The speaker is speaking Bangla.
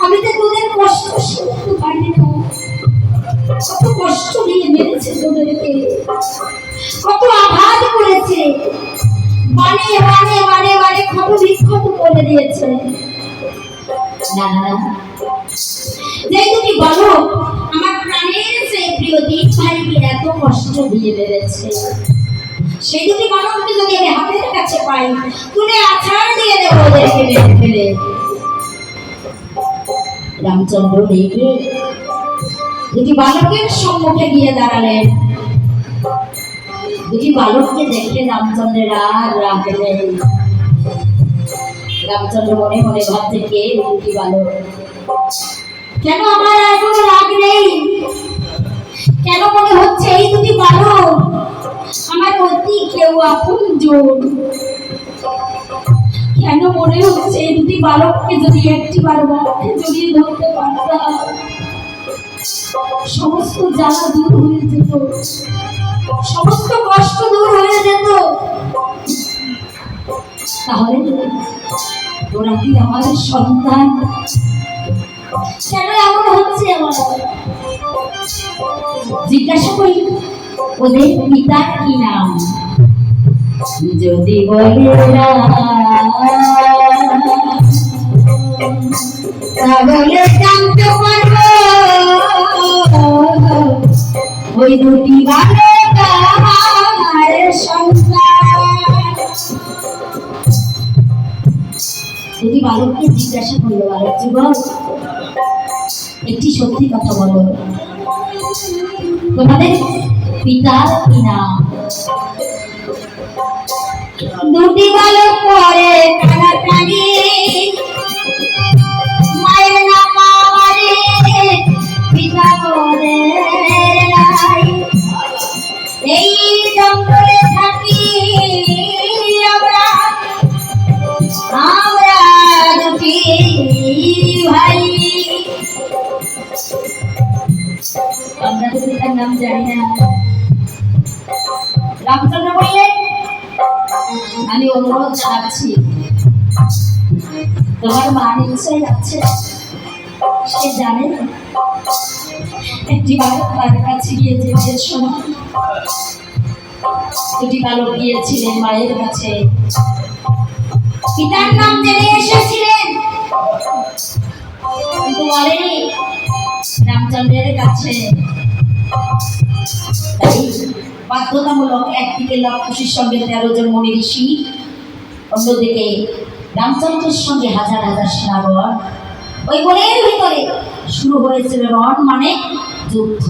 আমি তো তোদের কষ্ট শুনতে পারি না। কত কষ্ট দিয়ে মেরেছে তোদেরকে, কত আঘাত করেছে, মানে মানে মানে মানে ক্ষত বিক্ষত করে দিয়েছে। না না না, যেই তুমি বলো আমার প্রাণের সেই প্রিয় দিন ভাইকে এত কষ্ট দিয়ে মেরেছে, সেই দুটি বালককে যদি আমি হাতের কাছে পাই, তুলে আছাড় দিয়ে দেবো ওদেরকে মেরে ফেলে। রামচন্দ্র রেগে দুটি বালকের সম্মুখে গিয়ে দাঁড়ালেন। দুটি বালককে দেখে রামচন্দ্রের আর রাগ নেই। রামচন্দ্র মনে মনে ভাবছে, কে দুটি বালক, কেন আমার আর কোনো রাগ নেই? কেন মনে হচ্ছে এই দুটি বালক আমার অতি কেউ আপনজন? কেন মনে হচ্ছে এই দুটি বালককে যদি একটিবার মুখে জড়িয়ে ধরতে পারতাম, সমস্ত জ্বালা দূর হয়ে যেত, সমস্ত কষ্ট দূর হয়ে যেত। তাহলে তোরা কি আমার সন্তান? কেন এমন হচ্ছে আমার? জিজ্ঞাসা করি, ওদের পিতার কি নাম? যদি বলে তাহলে জানতে পারবো ওই দুটি বালক আমার সন্তান। দুটি বালককে জিজ্ঞাসা করলো, বালক যুবক, একটি সত্যি কথা বলো, তোমাদের পিতার কি নাম? দুটি বালক পরে কানাকানি, মায়ের নাম আমারে, পিতা বলে নাই। এই জঙ্গলে থাকি আমরা দুটি ভাই। আমরা তো পিতার নাম জানি না। রামচন্দ্র বললেন, আমি অনুরোধ জানাচ্ছি, তোমার মা নিশ্চয় যাচ্ছে, সে জানে একটি বালক তার কাছে গিয়ে যেতে সময় দুটি বালক গিয়েছিলেন মায়ের কাছে, পিতার নাম জেনে এসেছিলেন, কিন্তু বলেনি রামচন্দ্রের কাছে। তাই বাধ্যতামূলক একদিকে লক্ষসীর সঙ্গে 13 জন মুনি ঋষি, অন্যদিকে রামচন্দ্রের সঙ্গে হাজার হাজার সেনাগণ, ওই বনের ভিতরে শুরু হয়েছিল রণ মানে যুদ্ধ।